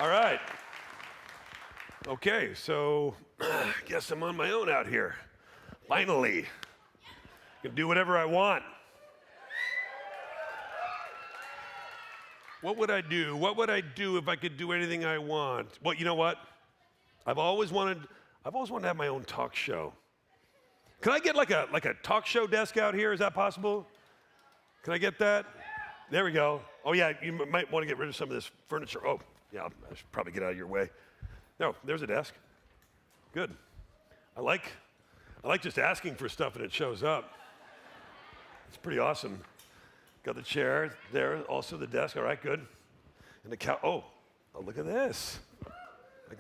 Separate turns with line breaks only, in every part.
All right. Okay, so I guess I'm on my own out here. Finally. Can do whatever I want. What would I do? What would I do if I could do anything I want? Well, you know what? I've always wanted to have my own talk show. Can I get like a talk show desk out here? Is that possible? Can I get that? There we go. Oh yeah, you might want to get rid of some of this furniture. Oh, yeah, I should probably get out of your way. No, there's a desk. Good. I like just asking for stuff and it shows up. It's pretty awesome. Got the chair there, also the desk. All right, good. And the couch. Oh, look at this. You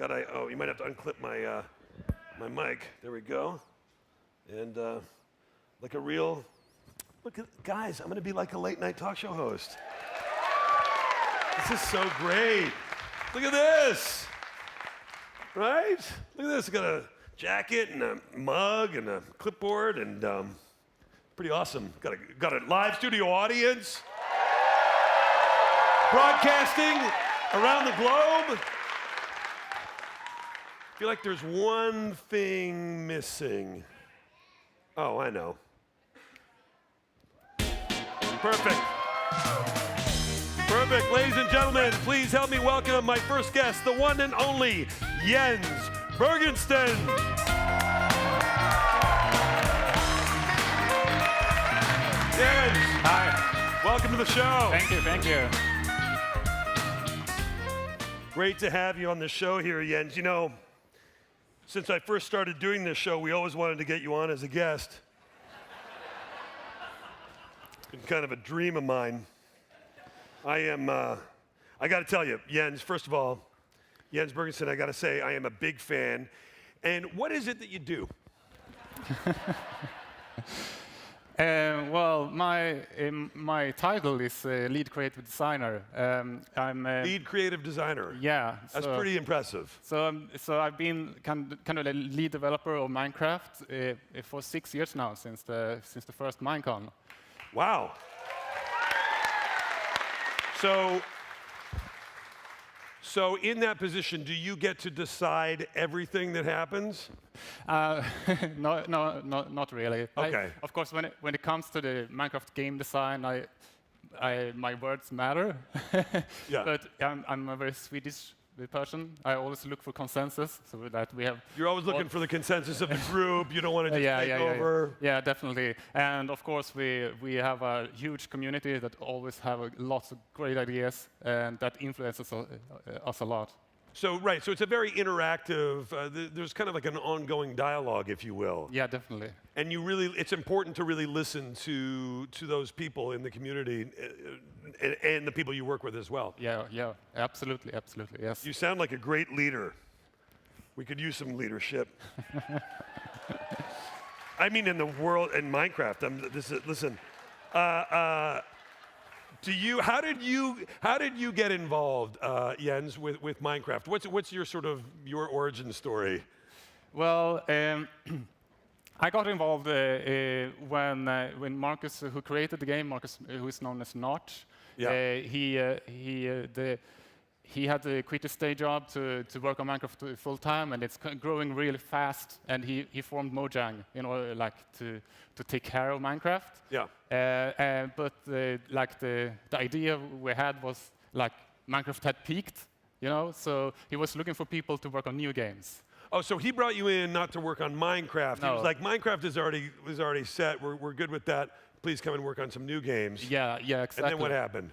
might have to unclip my my mic. There we go. And like a real. Look at guys. I'm going to be like a late night talk show host. This is so great. Look at this. Right? Look at this. I got a jacket and a mug and a clipboard and pretty awesome. Got a live studio audience. Broadcasting around the globe. I feel like there's one thing missing. Oh, I know. Perfect. Perfect. Ladies and gentlemen, please help me welcome my first guest, the one and only Jens Bergensten. Jens.
Hi.
Welcome to the show.
Thank you.
Great to have you on the show here, Jens. You know, since I first started doing this show, we always wanted to get you on as a guest. It's been kind of a dream of mine. I got to tell you, Jens, first of all, Jens Bergensten, I got to say, I am a big fan. And what is it that you do?
Well, my title is lead creative designer. I'm
Lead creative designer.
Yeah.
That's pretty impressive.
So I've been kind of a lead developer of Minecraft for 6 years now, since the first Minecon.
Wow. So in that position, do you get to decide everything that happens?
No, not really.
Okay.
Of course, when it comes to the Minecraft game design, my words matter.
Yeah.
But I'm a very Swedish person. I always look for consensus, so that we have.
You're always looking for the consensus of the group. You don't want to just take over.
Yeah, definitely. And of course, we have a huge community that always have lots of great ideas, and that influences us a lot.
So it's a very interactive. There's kind of like an ongoing dialogue, if you will.
Yeah, definitely.
And it's important to really listen to those people in the community and the people you work with as well.
Yeah, absolutely, yes.
You sound like a great leader. We could use some leadership. I mean, in the world, in Minecraft. Listen. How did you get involved, Jens, with Minecraft? What's your origin story?
Well, I got involved when Marcus, who created the game, Marcus, who is known as Notch, he had to quit his day job to work on Minecraft full time, and it's growing really fast. And he formed Mojang in order to take care of Minecraft.
Yeah.
But the idea we had was like Minecraft had peaked, so he was looking for people to work on new games.
Oh, so he brought you in not to work on Minecraft.
No.
He was like, Minecraft was already set. We're good with that. Please come and work on some new games.
Yeah, exactly.
And then what happened?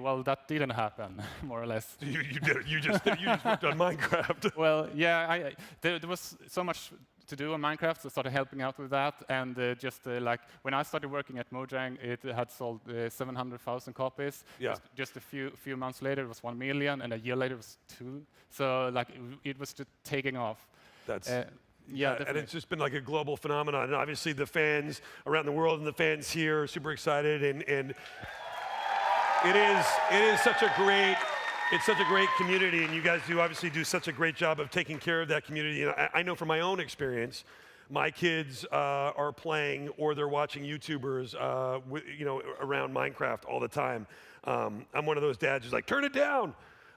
Well, that didn't happen, more or less.
You did. You just worked on Minecraft.
Well, yeah, there was so much to do on Minecraft, so I started helping out with that. And when I started working at Mojang, it had sold 700,000 copies.
Yeah.
Just a few months later, it was 1 million, and a year later, it was 2. So it was just taking off.
That's.
Yeah,
and it's just been like a global phenomenon. And obviously, the fans around the world and the fans here are super excited, and it is such a great community, and you guys obviously do such a great job of taking care of that community. I know from my own experience, my kids are playing or they're watching YouTubers, around Minecraft all the time. I'm one of those dads who's like, turn it down.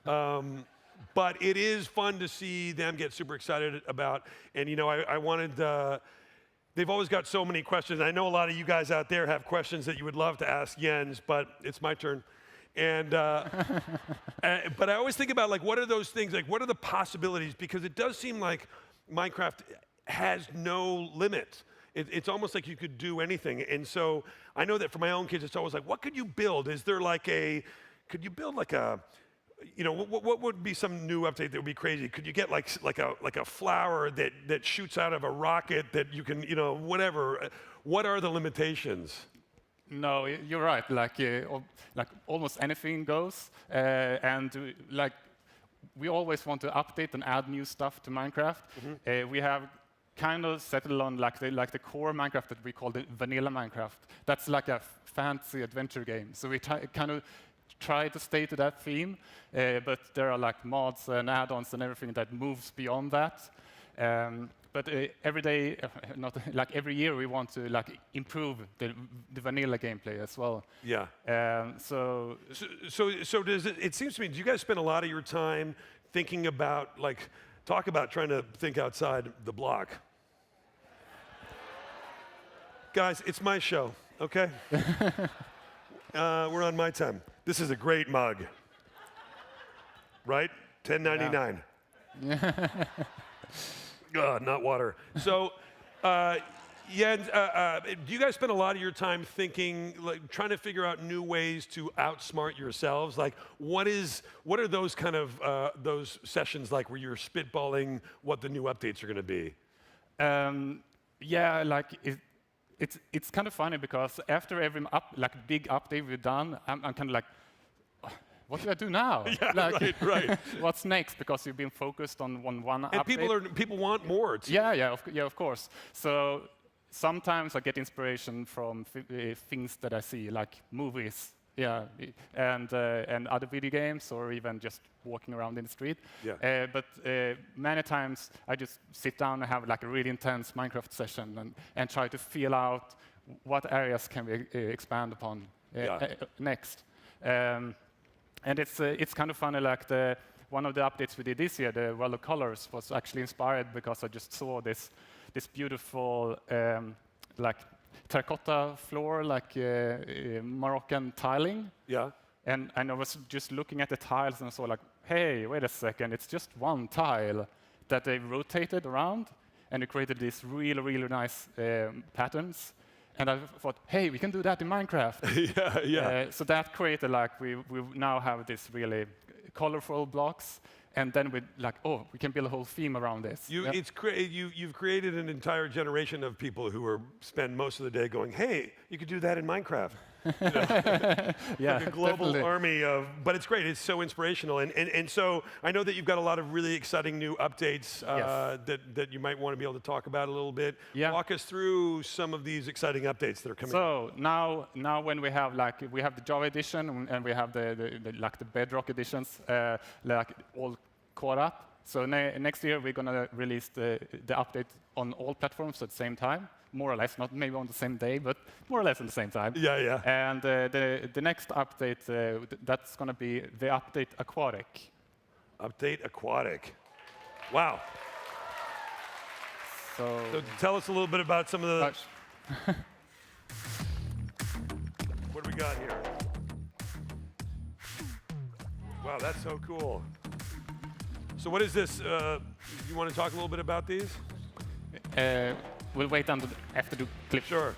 But it is fun to see them get super excited about. And you know, I wanted. They've always got so many questions. I know a lot of you guys out there have questions that you would love to ask Jens, but it's my turn. And but I always think about like, what are those things? Like, what are the possibilities? Because it does seem like Minecraft has no limit. It's almost like you could do anything. And so I know that for my own kids, it's always like, what could you build? Is there like could you build like a, you know, what would be some new update that would be crazy? Could you get like a flower that shoots out of a rocket that you can, you know, whatever? What are the limitations?
No, you're right. Like almost anything goes, and like we always want to update and add new stuff to Minecraft. We have kind of settled on like the core Minecraft that we call the vanilla Minecraft. That's like a fancy adventure game. So we kind of try to stay to that theme, but there are like mods and add-ons and everything that moves beyond that. But every day, not like every year, we want to like improve the vanilla gameplay as well.
Yeah.
So
does it seems to me, do you guys spend a lot of your time thinking about like talk about trying to think outside the block? Guys, it's my show, okay? We're on my time. This is a great mug, right? $10.99.
yeah.
Not water. So, Jens, do you guys spend a lot of your time thinking, like, trying to figure out new ways to outsmart yourselves? Like, what are those kind of those sessions like where you're spitballing what the new updates are going to be?
Yeah, like it's kind of funny because after every big update we've done, I'm kind of like, what do I do now?
Yeah,
like,
right.
What's next? Because you've been focused on one
And
update.
people want more.
Of course. So sometimes I get inspiration from things that I see, like movies, and other video games, or even just walking around in the street.
Yeah.
But many times I just sit down and have like a really intense Minecraft session and try to feel out what areas can we expand upon next. And it's kind of funny, like one of the updates we did this year, the World of Colors, was actually inspired because I just saw this beautiful like terracotta floor, like Moroccan tiling.
Yeah.
And I was just looking at the tiles and I saw like, hey, wait a second, it's just one tile that they rotated around and it created these really, really nice patterns. And I thought, hey, we can do that in Minecraft.
Yeah.
So that created like we now have this really colorful blocks, and then we like, oh, we can build a whole theme around this.
You've created an entire generation of people who spend most of the day going, hey, you could do that in Minecraft. You know?
Yeah,
like a global
definitely.
army of, but it's great. It's so inspirational, and so I know that you've got a lot of really exciting new updates that you might want to be able to talk about a little bit.
Yeah.
Walk us through some of these exciting updates that are coming.
So now when we have the Java edition and we have the Bedrock editions like all caught up. So next year we're gonna release the update on all platforms at the same time. More or less, not maybe on the same day, but more or less at the same time.
Yeah.
And the next update, that's going to be the update Aquatic.
Update Aquatic. Wow.
So
tell us a little bit about some of the. What do we got here? Wow, that's so cool. So what is this? You want to talk a little bit about these?
We'll wait until after the clip.
Sure.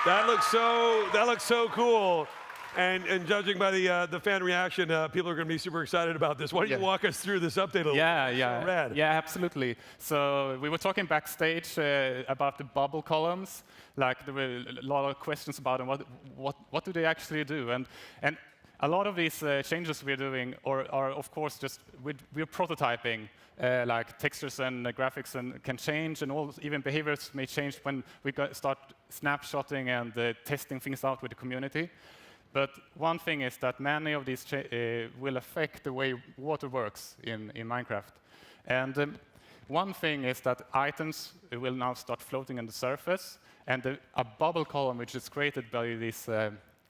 That looks so cool. And judging by the fan reaction, people are going to be super excited about this. Why don't you walk us through this update a little bit? So rad.
Yeah, absolutely. So we were talking backstage about the bubble columns. Like there were a lot of questions about them. What do they actually do? And a lot of these changes we're doing are of course just we're prototyping. Like textures and graphics and can change, and even behaviors may change when we start snapshotting and testing things out with the community. But one thing is that many of these will affect the way water works in Minecraft. And one thing is that items will now start floating on the surface, and a bubble column, which is created by these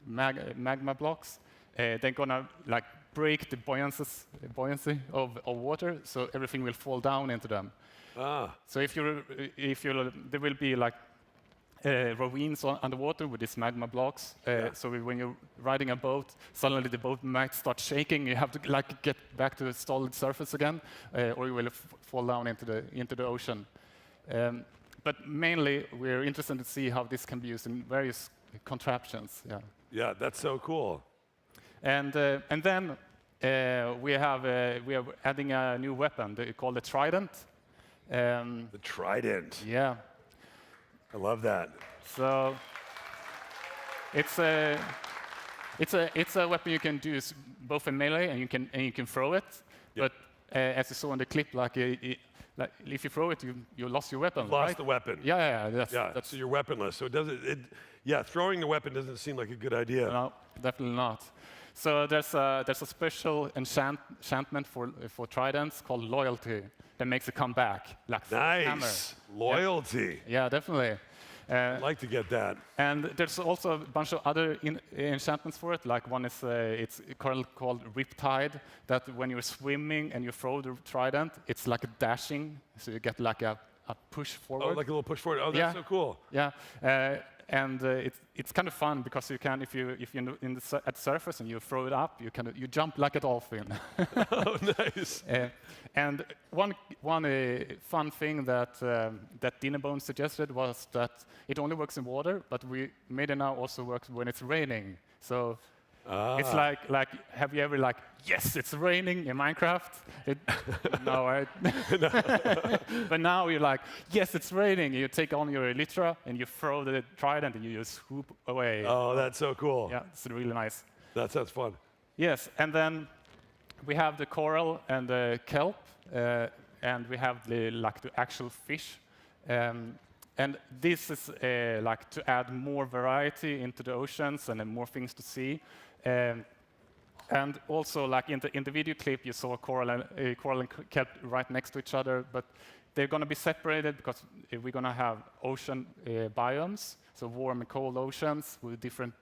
magma blocks, they're gonna like break the buoyancy of water, so everything will fall down into them. So there will be like ravines underwater with these magma blocks. So when you're riding a boat, suddenly the boat might start shaking. You have to like get back to the solid surface again, or you will fall down into the ocean. But mainly, we're interested to see how this can be used in various contraptions.
Yeah, that's so cool.
And then we are adding a new weapon called the Trident.
The Trident.
Yeah.
I love that.
So it's a weapon you can do both in melee and you can throw it.
Yep.
But as you saw in the clip, like if you throw it, you lost your weapon.
Lost
right?
the weapon.
Yeah.
So you're weaponless. So throwing the weapon doesn't seem like a good idea.
No, definitely not. So there's a special enchantment for tridents called Loyalty that makes it come back. Like
nice.
Hammer.
Loyalty.
Yeah, definitely.
I'd like to get that.
And there's also a bunch of other enchantments for it. Like one is it's called Riptide, that when you're swimming and you throw the trident, it's like a dashing, so you get like a push forward.
Oh, like a little push forward. Oh, that's so cool.
Yeah. And it's kind of fun because you can, if you're at the surface and you throw it up, you jump like a dolphin.
Oh, nice.
And one fun thing that Dinebone suggested was that it only works in water, but we made it now also work when it's raining. So it's like have you ever like, yes, it's raining in Minecraft? No, right? But now you're like, yes, it's raining. You take on your elytra and you throw the trident and you just swoop away.
Oh, that's so cool.
Yeah, it's really nice.
That sounds fun.
Yes, and then we have the coral and the kelp, and we have the actual fish. And this is like to add more variety into the oceans and more things to see. And also, like in the video clip, you saw coral and kelp right next to each other, but they're going to be separated because we're going to have ocean biomes, so warm and cold oceans with different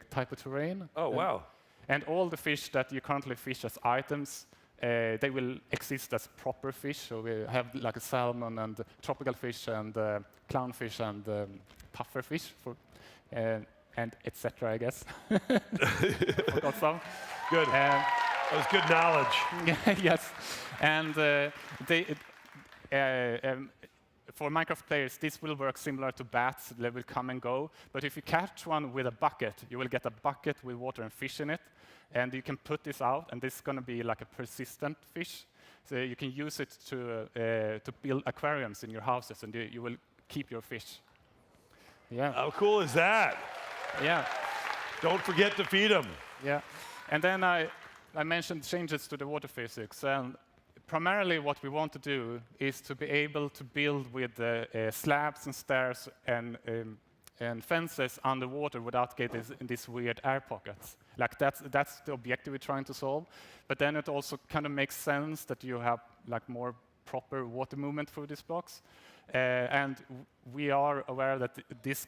type of terrain.
Oh, wow.
And all the fish that you currently fish as items, they will exist as proper fish. So we have like a salmon and tropical fish and clownfish and puffer fish and etc. I guess. I forgot some.
Good. That was good knowledge.
Yes. And for Minecraft players, this will work similar to bats. They will come and go. But if you catch one with a bucket, you will get a bucket with water and fish in it. And you can put this out, and this is going to be like a persistent fish. So you can use it to build aquariums in your houses, and you will keep your fish. Yeah.
How cool is that?
Yeah.
Don't forget to feed them.
Yeah. And then I mentioned changes to the water physics. And primarily what we want to do is to be able to build with slabs and stairs and fences underwater without getting these weird air pockets. Like that's the objective we're trying to solve. But then it also kind of makes sense that you have like more proper water movement through these blocks. And we are aware that this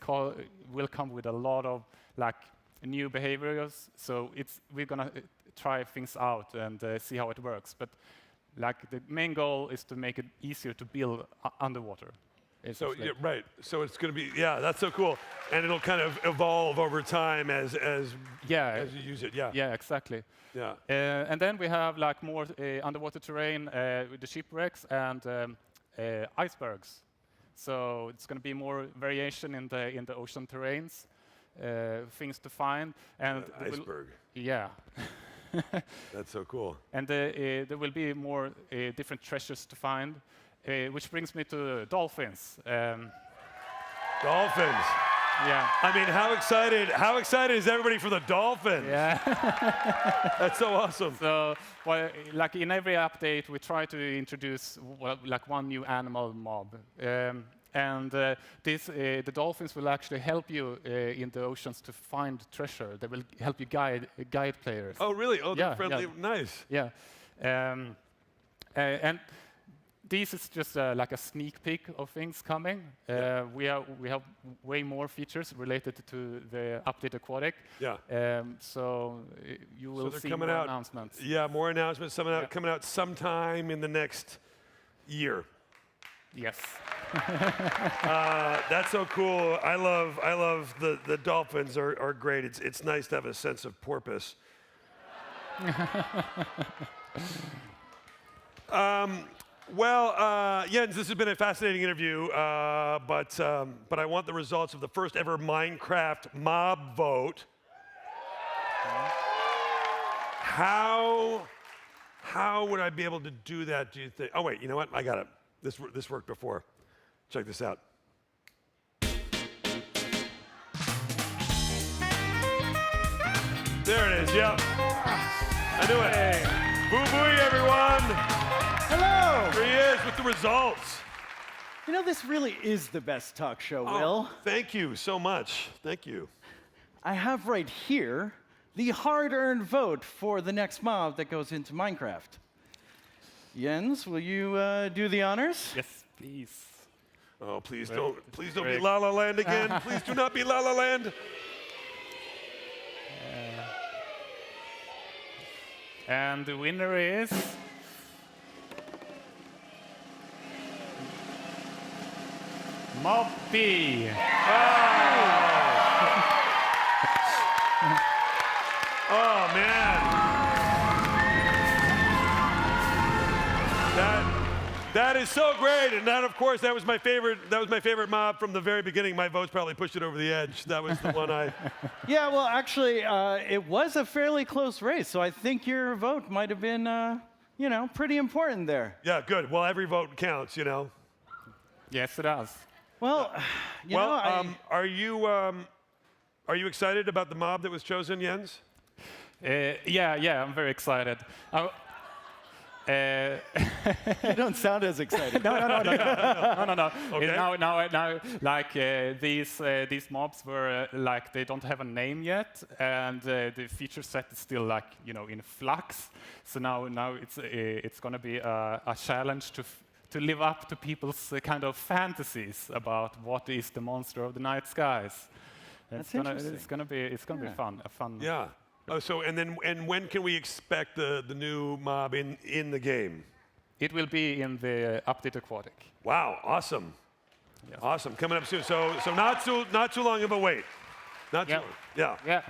will come with a lot of like new behaviors. So we're gonna try things out and see how it works. But like the main goal is to make it easier to build underwater.
So yeah, right. So it's going to be that's so cool, and it'll kind of evolve over time as you use it. Yeah.
Yeah, exactly.
Yeah.
And then we have like more underwater terrain with the shipwrecks and icebergs. So it's going to be more variation in the ocean terrains. things to find. And
iceberg.
Yeah.
That's so cool.
And there will be more different treasures to find, which brings me to dolphins.
Dolphins.
Yeah.
I mean, how excited is everybody for the dolphins?
Yeah.
That's so awesome.
So, well, like in every update, we try to introduce like one new animal mob. The dolphins will actually help you in the oceans to find treasure. They will help you guide players.
Oh, really? Oh, they're
Yeah,
friendly.
yeah.
Nice.
Yeah. And this is just like a sneak peek of things coming. We have way more features related to the update Aquatic.
Yeah.
So you will see
coming
more
out,
announcements.
Yeah, more announcements coming out sometime in the next year.
Yes.
That's so cool. I love the dolphins are great. It's nice to have a sense of porpoise. Well, Jens, this has been a fascinating interview, but I want the results of the first ever Minecraft mob vote. How would I be able to do that, do you think? Oh, wait, you know what? I got it. This worked before. Check this out. There it is, yep. I knew it.
Hey.
Boo-booey, everyone.
Hello!
Here he is with the results.
You know, this really is the best talk show,
Oh,
Will.
thank you so much. Thank you.
I have right here the hard-earned vote for the next mob that goes into Minecraft. Jens, will you do the honors?
Yes, please.
Oh, please don't be
Great.
La La Land again. Please do not be La La Land.
And the winner is Mob B.
Oh man. That is so great, and that, of course, that was my favorite mob from the very beginning. My votes probably pushed it over the edge. That was the one I.
Yeah, well, actually, it was a fairly close race, so I think your vote might have been, you know, pretty important there.
Yeah, good. Well, every vote counts, you know.
Yes, it does.
Well, you know,
are you excited about the mob that was chosen, Jens?
Yeah, I'm very excited.
you don't sound as excited.
No.
Okay.
Now, like these mobs were like they don't have a name yet, and the feature set is still like in flux. So now it's going to be a challenge to live up to people's kind of fantasies about what is the monster of the night skies.
That's
It's gonna be fun. A fun.
Yeah. Oh, so and when can we expect the new mob in the game?
It will be in the update Aquatic.
Wow, awesome.
Yes.
Awesome. Coming up soon. So not too long of a wait. Not too
Yeah.
long. Yeah.
Yeah.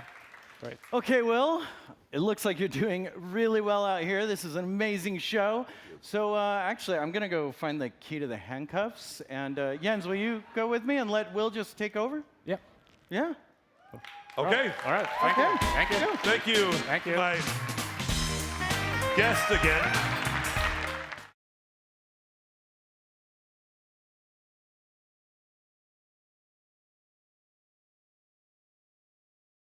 Right.
Okay, Will, it looks like you're doing really well out here. This is an amazing show. So actually, I'm going to go find the key to the handcuffs. And Jens, will you go with me and let Will just take over?
Yeah.
Yeah?
Okay.
All right. Thank you.
Thank you.
Thank you.
My guest again.